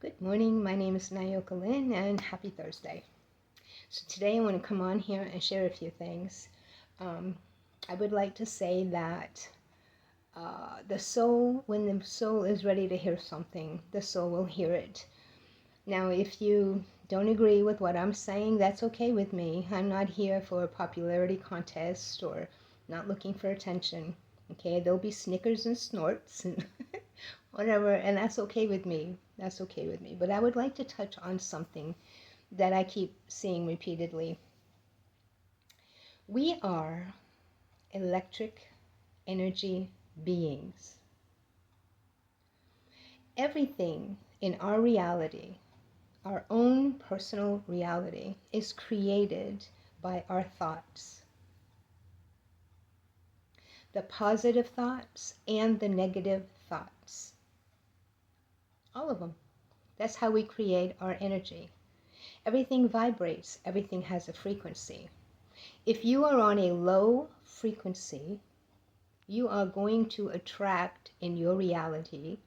Good morning, my name is Nayoka Lynn and happy Thursday. So today I want to come on here and share a few things. Um, I would like to say that the soul, when the soul is ready to hear something, the soul will hear it. Now, if you don't agree with what I'm saying, that's okay with me. I'm not here for a popularity contest or not looking for attention. Okay, there'll be snickers and snorts and whatever, and that's okay with me. That's okay with me. But I would like to touch on something that I keep seeing repeatedly. We are electric energy beings. Everything in our reality, our own personal reality, is created by our thoughts. The positive thoughts and the negative thoughts. All of them. That's how we create our energy. Everything vibrates, everything has a frequency. If you are on a low frequency, you are going to attract in your reality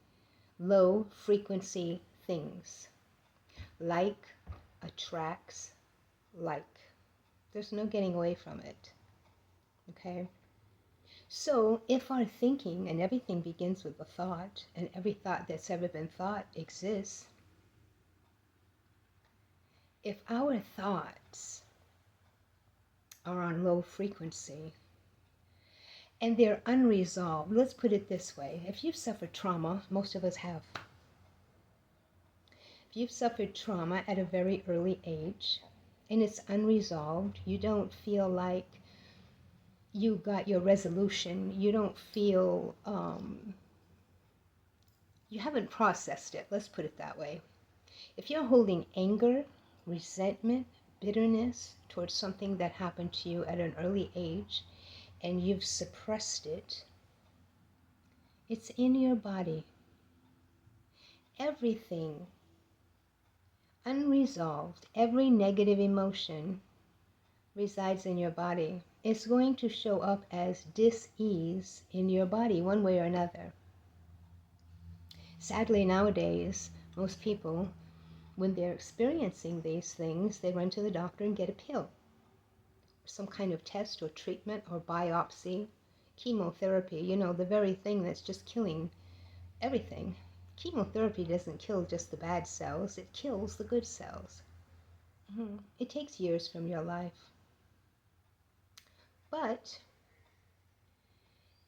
low frequency things. Like attracts like. There's no getting away from it. Okay? So if our thinking, and everything begins with a thought, and every thought that's ever been thought exists, if our thoughts are on low frequency and they're unresolved, let's put it this way. If you've suffered trauma, most of us have. If you've suffered trauma at a very early age and it's unresolved, you don't feel like you got your resolution, you don't feel, you haven't processed it, let's put it that way. If you're holding anger, resentment, bitterness towards something that happened to you at an early age and you've suppressed it, it's in your body. Everything unresolved, every negative emotion resides in your body. It's going to show up as dis-ease in your body one way or another. Sadly, nowadays, most people, when they're experiencing these things, they run to the doctor and get a pill, some kind of test or treatment or biopsy, chemotherapy, the very thing that's just killing everything. Chemotherapy doesn't kill just the bad cells, it kills the good cells. It takes years from your life. But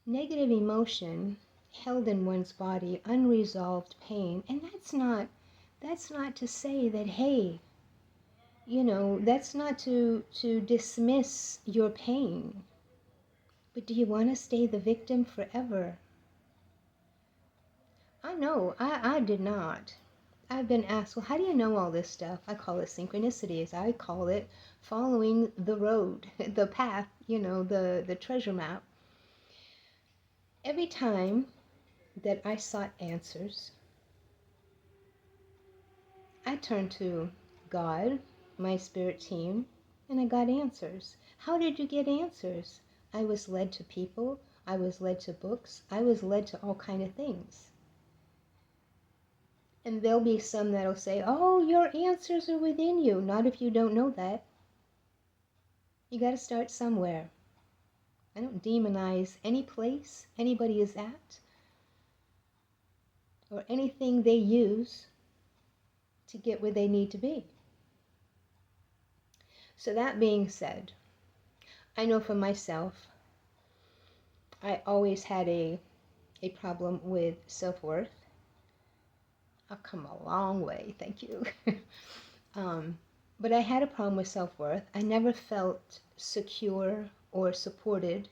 negative emotion held in one's body, unresolved pain, and that's not to say that, hey, that's not to dismiss your pain. But do you want to stay the victim forever? I know, I did not. I've been asked, well, how do you know all this stuff? I call it synchronicities. I call it following the road, the path, the treasure map. Every time that I sought answers, I turned to God, my spirit team, and I got answers. How did you get answers? I was led to people, I was led to books, I was led to all kind of things. And there'll be some that'll say, oh, your answers are within you. Not if you don't know that. You got to start somewhere. I don't demonize any place anybody is at or anything they use to get where they need to be. So that being said, I know for myself, I always had a problem with self-worth. I've come a long way, thank you. But I had a problem with self-worth. I never felt secure or supported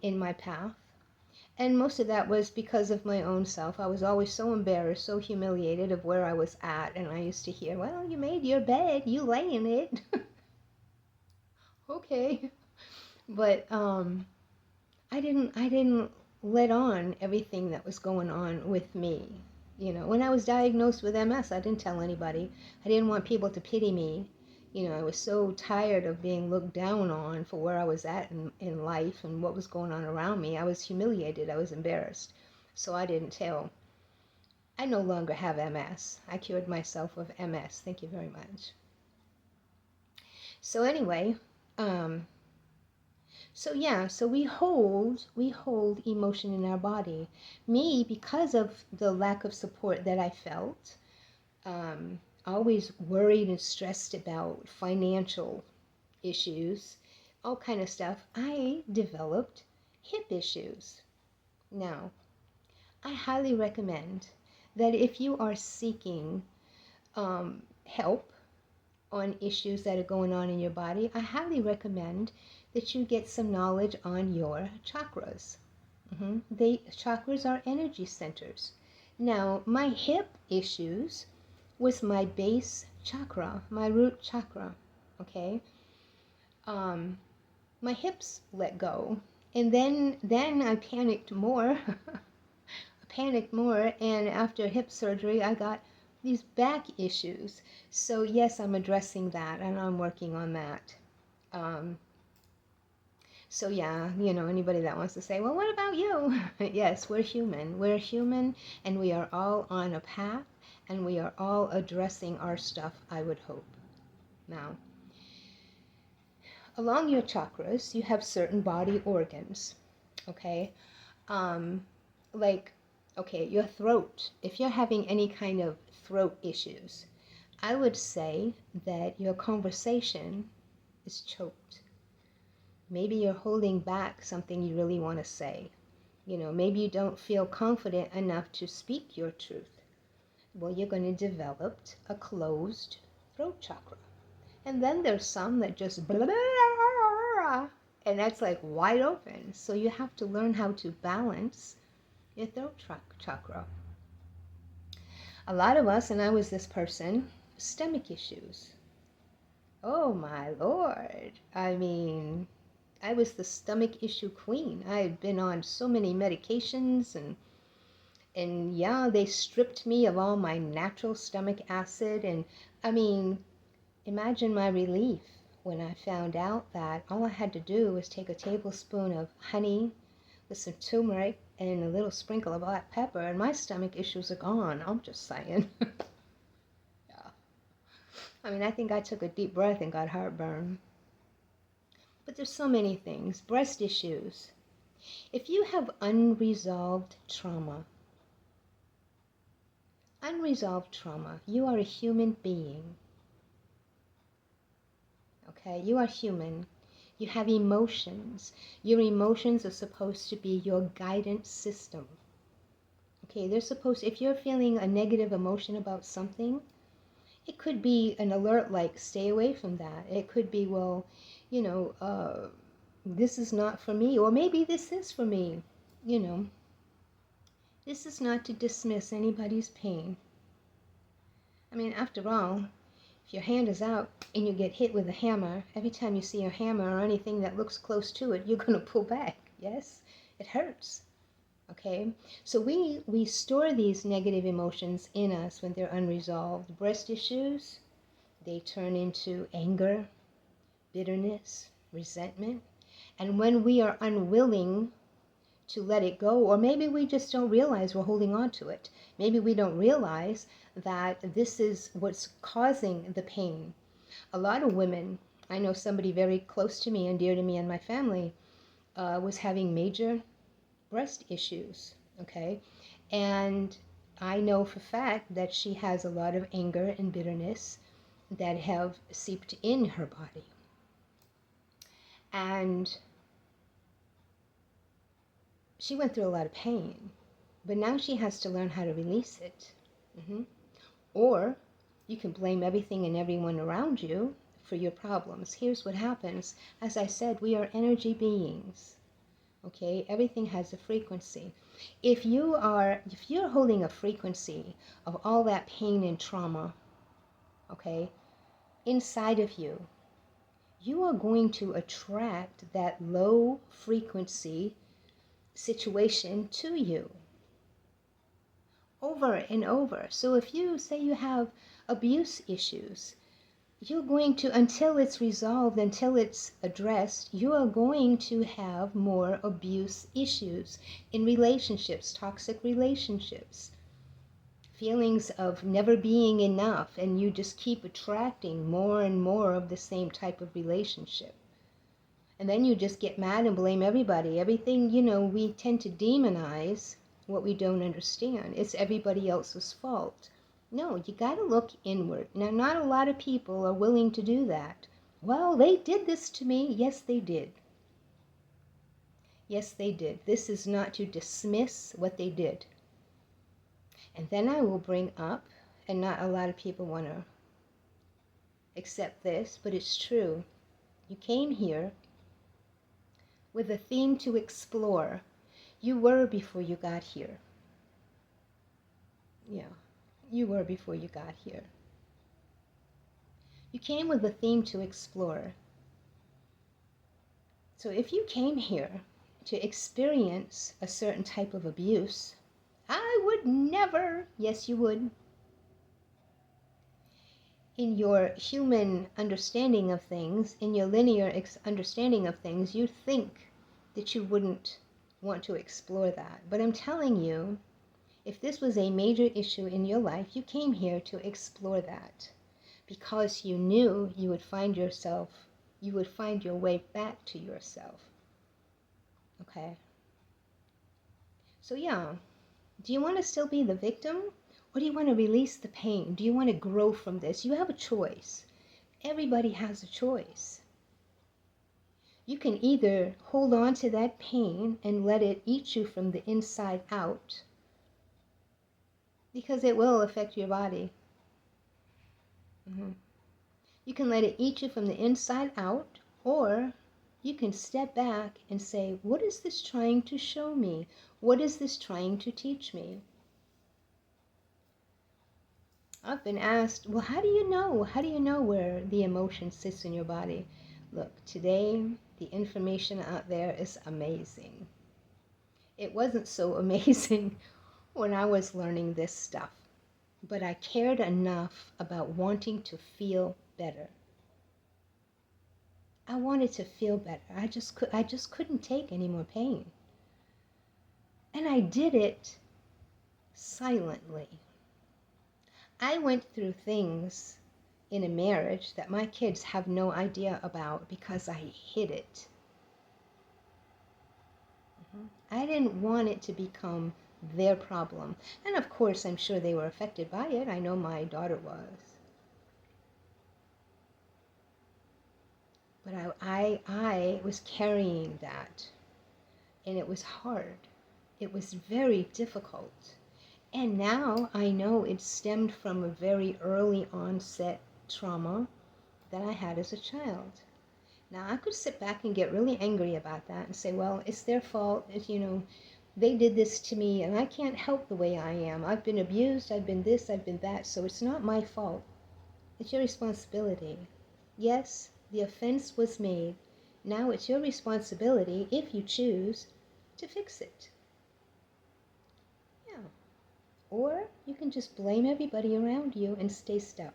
in my path. And most of that was because of my own self. I was always so embarrassed, so humiliated of where I was at. And I used to hear, well, you made your bed, you lay in it. Okay. But I didn't let on everything that was going on with me. When I was diagnosed with MS, I didn't tell anybody. I didn't want people to pity me. I was so tired of being looked down on for where I was at in life and what was going on around me. I was humiliated. I was embarrassed. So I didn't tell. I no longer have MS. I cured myself of MS. Thank you very much. So anyway, so we hold emotion in our body. Me, because of the lack of support that I felt, always worried and stressed about financial issues, all kind of stuff, I developed hip issues. Now, I highly recommend that if you are seeking help on issues that are going on in your body, I highly recommend that you get some knowledge on your chakras. Chakras are energy centers. Now, my hip issues was my base chakra, my root chakra. Okay, my hips let go, and then I panicked more. And after hip surgery, I got these back issues. So yes, I'm addressing that, and I'm working on that. Um, so yeah, anybody that wants to say, well, what about you? Yes, we're human. We're human, and we are all on a path, and we are all addressing our stuff, I would hope. Now, along your chakras, you have certain body organs, okay? Like, okay, your throat. If you're having any kind of throat issues, I would say that your conversation is choked. Maybe you're holding back something you really want to say. Maybe you don't feel confident enough to speak your truth. Well, you're going to develop a closed throat chakra. And then there's some that just blah, blah, blah, and that's like wide open. So you have to learn how to balance your throat chakra. A lot of us, and I was this person, stomach issues. Oh my Lord. I mean, I was the stomach issue queen. I had been on so many medications, and yeah, they stripped me of all my natural stomach acid. And I mean, imagine my relief when I found out that all I had to do was take a tablespoon of honey with some turmeric and a little sprinkle of black pepper, and my stomach issues are gone. I'm just saying. Yeah. I mean, I think I took a deep breath and got heartburn. But there's so many things. Breast issues. If you have unresolved trauma, you are a human being. Okay, you are human. You have emotions. Your emotions are supposed to be your guidance system. Okay, they're supposed, if you're feeling a negative emotion about something, it could be an alert like, stay away from that. It could be, well, this is not for me, or maybe this is for me. This is not to dismiss anybody's pain. I mean, after all, if your hand is out and you get hit with a hammer, every time you see a hammer or anything that looks close to it, you're going to pull back. Yes, it hurts. Okay, so we store these negative emotions in us when they're unresolved. Breast issues, they turn into anger, bitterness, resentment. And when we are unwilling to let it go, or maybe we just don't realize we're holding on to it. Maybe we don't realize that this is what's causing the pain. A lot of women, I know somebody very close to me and dear to me and my family, was having major breast issues, okay? And I know for a fact that she has a lot of anger and bitterness that have seeped in her body. And she went through a lot of pain, but now she has to learn how to release it. Or you can blame everything and everyone around you for your problems. Here's what happens. As I said, we are energy beings. Okay, everything has a frequency. If you're holding a frequency of all that pain and trauma, okay, inside of you, you are going to attract that low frequency situation to you over and over. So if you say you have abuse issues, you're going to, until it's resolved, until it's addressed, you are going to have more abuse issues in relationships, toxic relationships, feelings of never being enough, and you just keep attracting more and more of the same type of relationship. And then you just get mad and blame everybody. Everything, we tend to demonize what we don't understand. It's everybody else's fault. No, you got to look inward. Now, not a lot of people are willing to do that. Well, they did this to me. Yes, they did. Yes, they did. This is not to dismiss what they did. And then I will bring up, and not a lot of people want to accept this, but it's true. You came here with a theme to explore. You were before you got here. Yeah, you were before you got here. You came with a theme to explore. So if you came here to experience a certain type of abuse, I would never, yes you would, in your human understanding of things, in your linear understanding of things, you'd think that you wouldn't want to explore that. But I'm telling you, if this was a major issue in your life, you came here to explore that because you knew you would find yourself, you would find your way back to yourself. Okay? So yeah, do you want to still be the victim? Or do you want to release the pain? Do you want to grow from this? You have a choice. Everybody has a choice. You can either hold on to that pain and let it eat you from the inside out, because it will affect your body. You can let it eat you from the inside out, or you can step back and say, what is this trying to show me? What is this trying to teach me? I've been asked, well, how do you know? How do you know where the emotion sits in your body? Look, today, the information out there is amazing. It wasn't so amazing when I was learning this stuff, but I cared enough about wanting to feel better. I wanted to feel better. I just couldn't take any more pain. And I did it silently. I went through things in a marriage that my kids have no idea about because I hid it. I didn't want it to become their problem. And of course, I'm sure they were affected by it. I know my daughter was. But I was carrying that. And it was hard. It was very difficult. And now I know it stemmed from a very early onset trauma that I had as a child. Now I could sit back and get really angry about that and say, well, it's their fault. They did this to me and I can't help the way I am. I've been abused, I've been this, I've been that, so it's not my fault. It's your responsibility. Yes, the offense was made. Now it's your responsibility, if you choose, to fix it. Yeah. Or you can just blame everybody around you and stay stuck.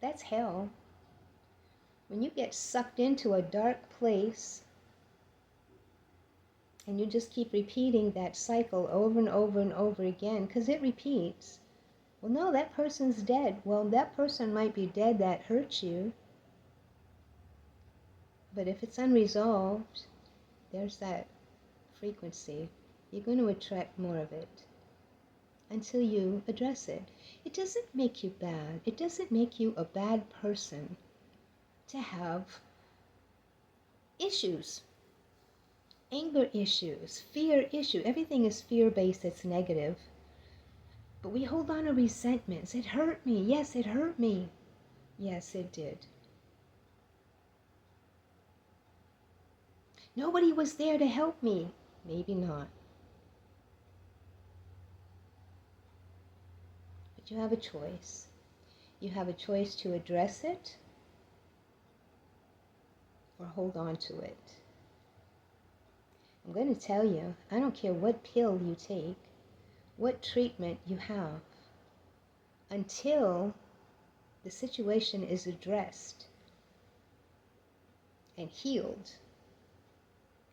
That's hell. When you get sucked into a dark place and you just keep repeating that cycle over and over and over again, because it repeats. Well, no, that person's dead. Well, that person might be dead that hurt you. But if it's unresolved, there's that frequency. You're going to attract more of it until you address it. It doesn't make you bad. It doesn't make you a bad person to have issues. Anger issues, fear issue. Everything is fear-based, it's negative. But we hold on to resentments. It hurt me. Yes, it hurt me. Yes, it did. Nobody was there to help me. Maybe not. But you have a choice. You have a choice to address it or hold on to it. I'm going to tell you, I don't care what pill you take, what treatment you have, until the situation is addressed and healed,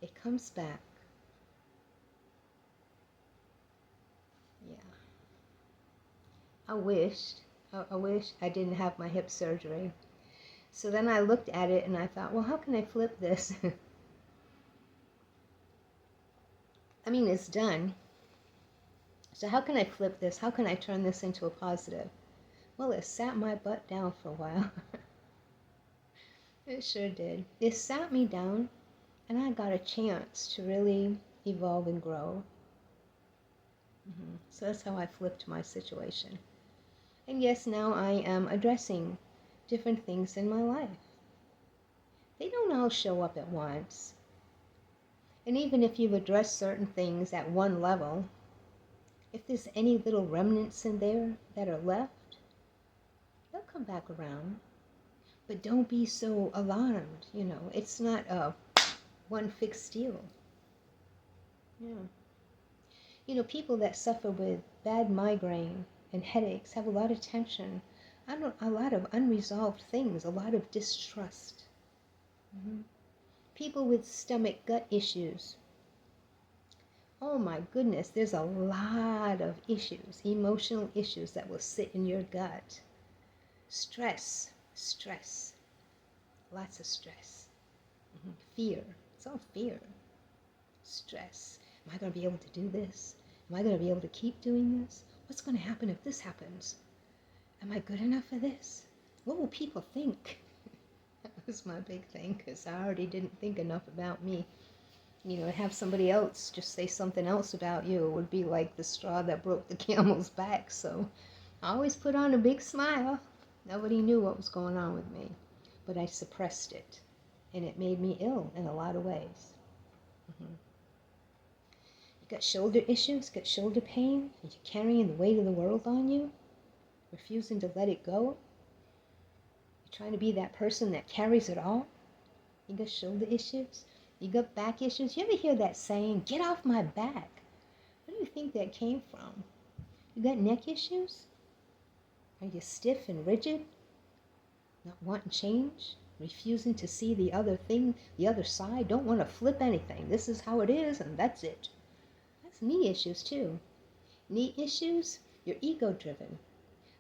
it comes back. Yeah. I wished. I wish I didn't have my hip surgery. So then I looked at it and I thought, well, how can I flip this? I mean, it's done. So how can I flip this? How can I turn this into a positive? Well, it sat my butt down for a while. It sure did. It sat me down, and I got a chance to really evolve and grow. So that's how I flipped my situation. And yes, now I am addressing different things in my life. They don't all show up at once. And even if you've addressed certain things at one level, if there's any little remnants in there that are left, they'll come back around. But don't be so alarmed, It's not a one fixed deal. Yeah. People that suffer with bad migraine and headaches have a lot of tension, a lot of unresolved things, a lot of distrust. People with stomach gut issues. Oh my goodness, there's a lot of issues, emotional issues that will sit in your gut. Stress, lots of stress. Fear, it's all fear. Stress. Am I going to be able to do this? Am I going to be able to keep doing this? What's going to happen if this happens? Am I good enough for this? What will people think? That was my big thing, because I already didn't think enough about me. Have somebody else just say something else about you, it would be like the straw that broke the camel's back. So I always put on a big smile. Nobody knew what was going on with me, but I suppressed it, and it made me ill in a lot of ways. You got shoulder issues, got shoulder pain, and you're carrying the weight of the world on you, refusing to let it go. You're trying to be that person that carries it all. You got shoulder issues. You got back issues. You ever hear that saying, get off my back? Where do you think that came from? You got neck issues? Are you stiff and rigid? Not wanting change? Refusing to see the other thing, the other side? Don't want to flip anything. This is how it is, and that's it. That's knee issues too. Knee issues, you're ego-driven.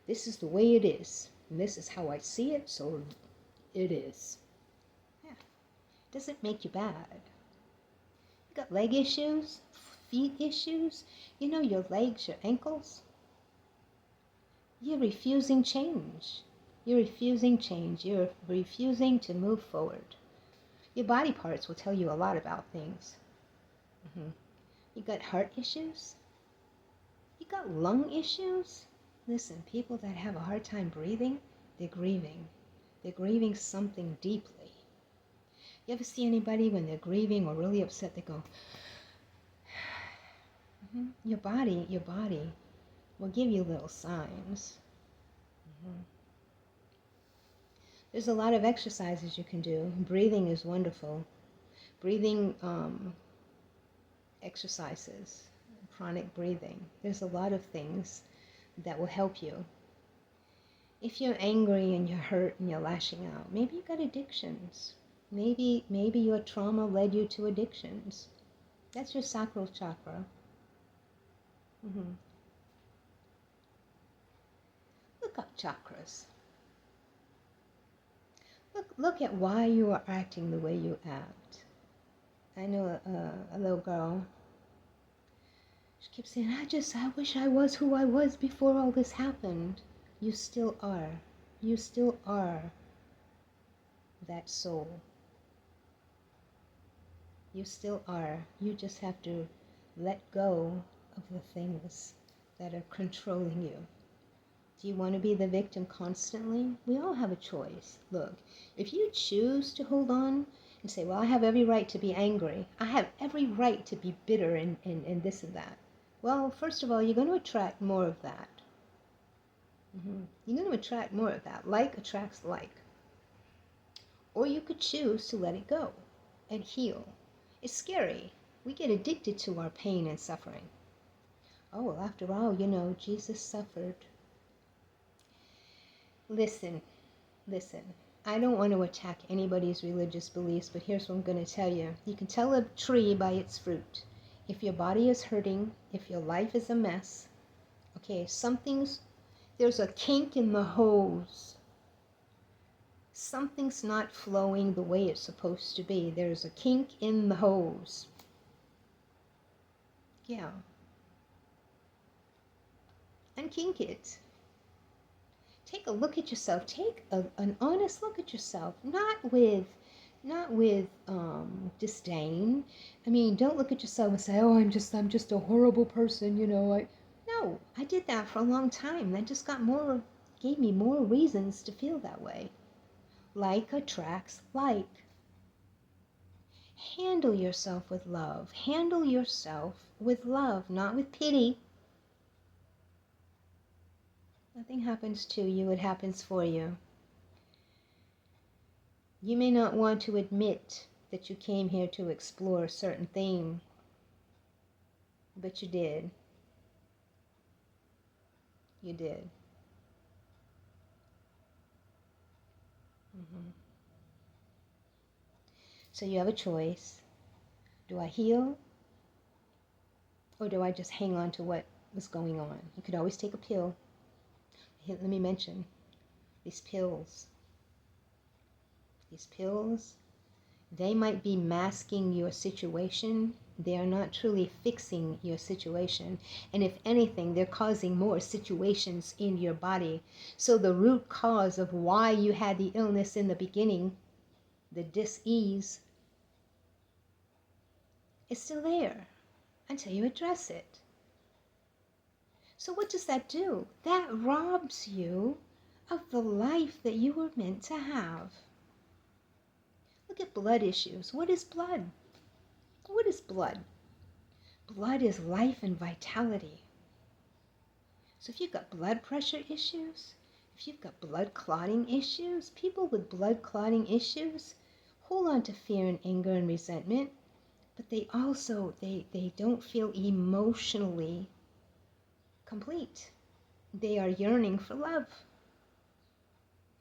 This is the way it is, and this is how I see it, so it is. Doesn't make you bad. You got leg issues, feet issues, your legs, your ankles. You're refusing change. You're refusing change. You're refusing to move forward. Your body parts will tell you a lot about things. You got heart issues. You got lung issues. Listen, people that have a hard time breathing, they're grieving. They're grieving something deeply. You ever see anybody when they're grieving or really upset, they go, Your body will give you little signs. There's a lot of exercises you can do. Breathing is wonderful. Breathing exercises, chronic breathing. There's a lot of things that will help you. If you're angry and you're hurt and you're lashing out, maybe you got addictions. Maybe your trauma led you to addictions. That's your sacral chakra. Look up chakras. Look at why you are acting the way you act. I know a little girl. She keeps saying, I wish I was who I was before all this happened. You still are. You still are that soul. You still are. You just have to let go of the things that are controlling you. Do you want to be the victim constantly? We all have a choice. Look, if you choose to hold on and say, well, I have every right to be angry. I have every right to be bitter and this and that. Well, first of all, you're going to attract more of that. You're going to attract more of that. Like attracts like. Or you could choose to let it go and heal. It's scary. We get addicted to our pain and suffering. Oh, well, after all, Jesus suffered. Listen. I don't want to attack anybody's religious beliefs, but here's what I'm going to tell you. You can tell a tree by its fruit. If your body is hurting, if your life is a mess, okay, something's There's a kink in the hose. Something's not flowing the way it's supposed to be. There's a kink in the hose. Yeah. Unkink it. Take a look at yourself. Take an honest look at yourself. Not with disdain. I mean, don't look at yourself and say, "Oh, I'm just a horrible person," No, I did that for a long time. That just gave me more reasons to feel that way. Like attracts like. Handle yourself with love. Handle yourself with love, not with pity. Nothing happens to you, it happens for you. You may not want to admit that you came here to explore a certain thing, but you did. You did. Mm-hmm. So you have a choice. Do I heal? Or do I just hang on to what was going on? You could always take a pill. Let me mention these pills. These pills, they might be masking your situation. They are not truly fixing your situation. And if anything, they're causing more situations in your body. So the root cause of why you had the illness in the beginning, the dis-ease, is still there until you address it. So what does that do? That robs you of the life that you were meant to have. Look at blood issues. What is blood? What is blood? Blood is life and vitality. So if you've got blood pressure issues, if you've got blood clotting issues, people with blood clotting issues hold on to fear and anger and resentment, but they also, they don't feel emotionally complete. They are yearning for love.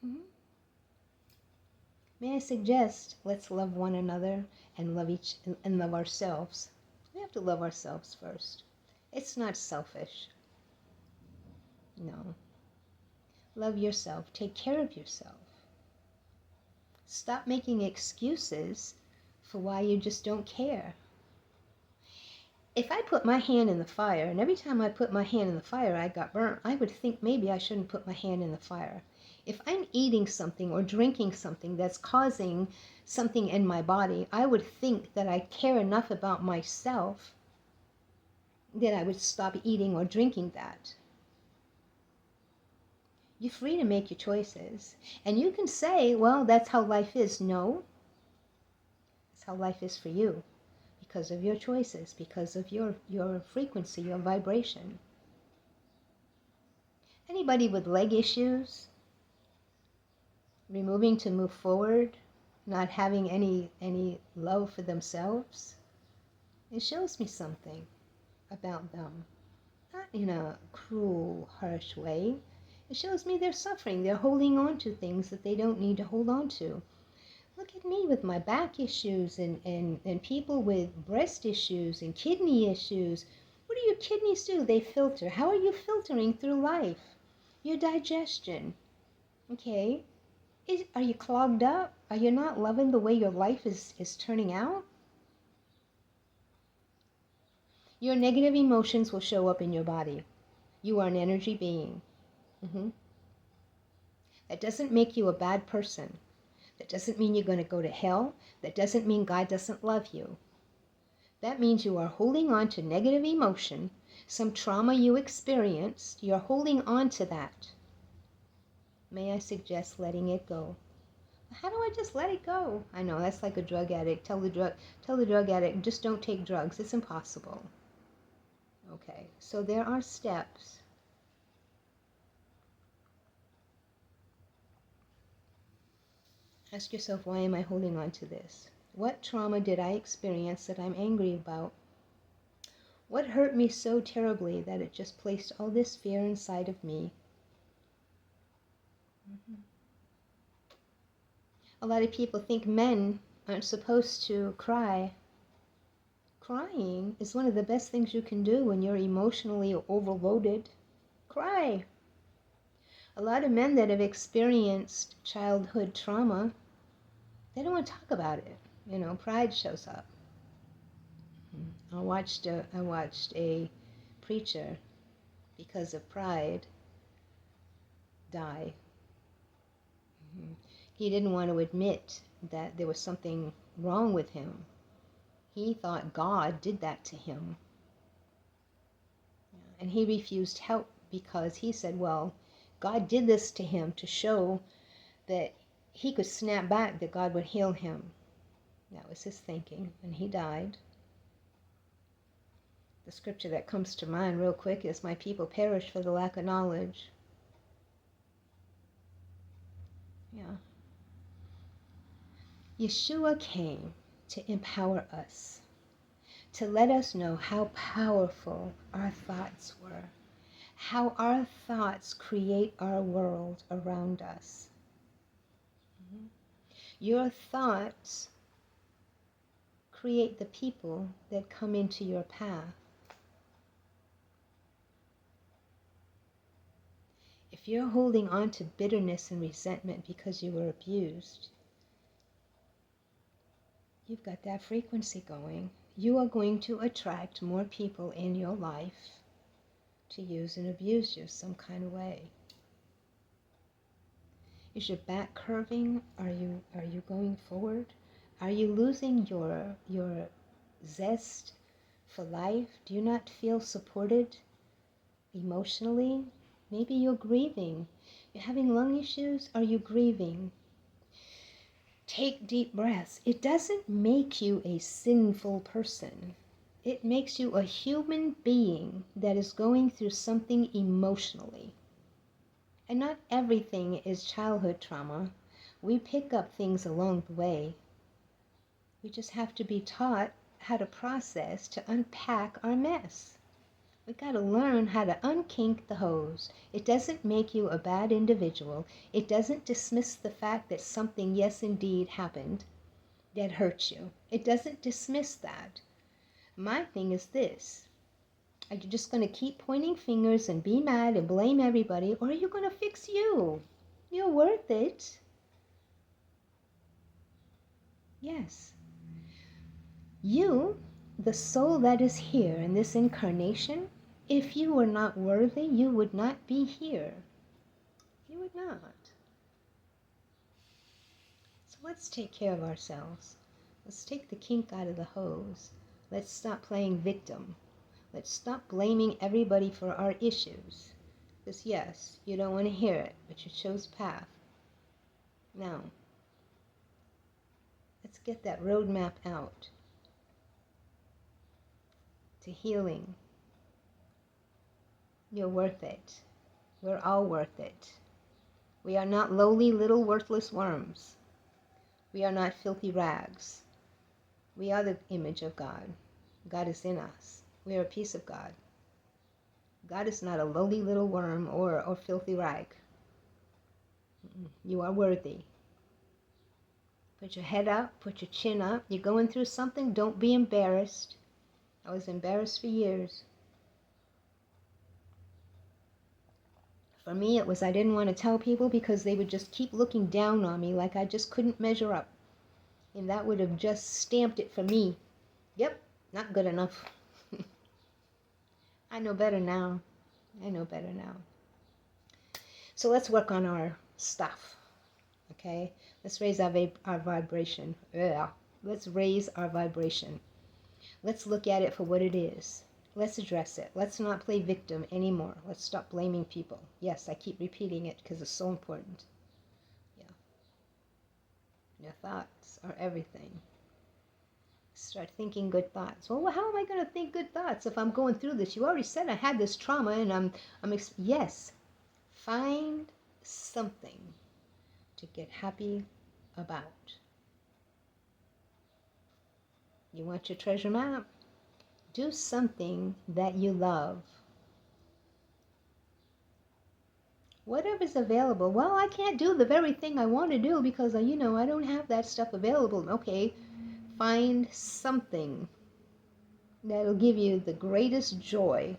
Mm-hmm. May I suggest, let's love one another and love ourselves. We have to love ourselves first. It's not selfish. No. Love yourself. Take care of yourself. Stop making excuses for why you just don't care. If I put my hand in the fire, and every time I put my hand in the fire I got burnt, I would think maybe I shouldn't put my hand in the fire. If I'm eating something or drinking something that's causing something in my body, I would think that I care enough about myself that I would stop eating or drinking that. You're free to make your choices. And you can say, well, that's how life is. No, that's how life is for you. Because of your choices, because of your frequency, your vibration. Anybody with leg issues, removing to move forward, not having any love for themselves, it shows me something about them. Not in a cruel, harsh way. It shows me they're suffering. They're holding on to things that they don't need to hold on to. Look at me with my back issues and people with breast issues and kidney issues. What do your kidneys do? They filter. How are you filtering through life? Your digestion. Okay? Are you clogged up? Are you not loving the way your life is turning out? Your negative emotions will show up in your body. You are an energy being. That doesn't make you a bad person. That doesn't mean you're going to go to hell. That doesn't mean God doesn't love you. That means you are holding on to negative emotion, some trauma you experienced. You're holding on to that. May I suggest letting it go? How do I just let it go? I know, that's like a drug addict. Tell the drug addict, just don't take drugs. It's impossible. Okay, so there are steps. Ask yourself, why am I holding on to this? What trauma did I experience that I'm angry about? What hurt me so terribly that it just placed all this fear inside of me? A lot of people think men aren't supposed to cry. Crying is one of the best things you can do when you're emotionally overloaded. Cry. A lot of men that have experienced childhood trauma, they don't want to talk about it. Pride shows up. I watched a preacher, because of pride, die. He didn't want to admit that there was something wrong with him. He thought God did that to him. And he refused help because he said, well, God did this to him to show that he could snap back, that God would heal him. That was his thinking, and he died. The scripture that comes to mind real quick is, my people perish for the lack of knowledge. Yeah. Yeshua came to empower us, to let us know how powerful our thoughts were, how our thoughts create our world around us. Your thoughts create the people that come into your path. If you're holding on to bitterness and resentment because you were abused, you've got that frequency going. You are going to attract more people in your life to use and abuse you some kind of way. Is your back curving? Are you going forward? Are you losing your zest for life? Do you not feel supported emotionally? Maybe you're grieving. You're having lung issues? Are you grieving? Take deep breaths. It doesn't make you a sinful person. It makes you a human being that is going through something emotionally. And not everything is childhood trauma. We pick up things along the way. We just have to be taught how to process, to unpack our mess. We got to learn how to unkink the hose. It doesn't make you a bad individual. It doesn't dismiss the fact that something, yes, indeed, happened that hurt you. It doesn't dismiss that. My thing is this. Are you just going to keep pointing fingers and be mad and blame everybody, or are you going to fix you? You're worth it. Yes. You, the soul that is here in this incarnation, if you were not worthy, you would not be here. You would not. So let's take care of ourselves. Let's take the kink out of the hose. Let's stop playing victim. Let's stop blaming everybody for our issues. Because yes, you don't want to hear it, but you chose path. Now, let's get that roadmap out to healing. You're worth it. We're all worth it. We are not lowly little worthless worms. We are not filthy rags. We are the image of God. God is in us. We are a piece of God. God is not a lowly little worm or filthy rag. You are worthy. Put your head up, put your chin up. You're going through something, don't be embarrassed. I was embarrassed for years. For me, it was I didn't want to tell people because they would just keep looking down on me like I just couldn't measure up. And that would have just stamped it for me. Yep, not good enough. I know better now. I know better now. So let's work on our stuff. Okay? Let's raise our vibration. Ugh. Let's raise our vibration. Let's look at it for what it is. Let's address it. Let's not play victim anymore. Let's stop blaming people. Yes, I keep repeating it because it's so important. Yeah. Your thoughts are everything. Start thinking good thoughts. Well, how am I going to think good thoughts if I'm going through this? You already said I had this trauma and yes. Find something to get happy about. You want your treasure map? Do something that you love. Whatever's available. Well, I can't do the very thing I want to do because, I don't have that stuff available. Okay, find something that'll give you the greatest joy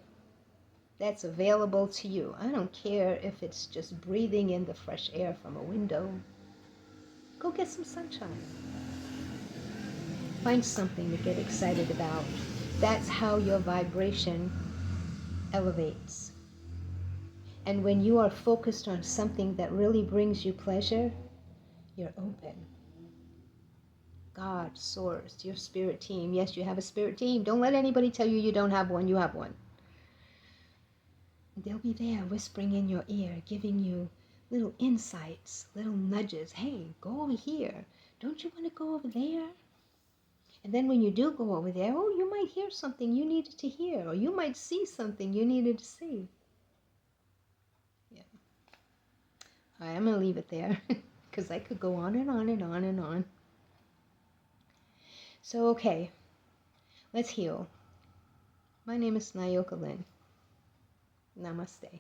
that's available to you. I don't care if it's just breathing in the fresh air from a window. Go get some sunshine. Find something to get excited about. That's how your vibration elevates. And when you are focused on something that really brings you pleasure, you're open. God, Source, your spirit team. Yes, you have a spirit team. Don't let anybody tell you you don't have one. You have one. They'll be there whispering in your ear, giving you little insights, little nudges. Hey, go over here. Don't you want to go over there? And then when you do go over there, oh, you might hear something you needed to hear, or you might see something you needed to see. Yeah. All right, I'm going to leave it there because I could go on and on and on and on. So, okay, let's heal. My name is Nayoka Lynn. Namaste.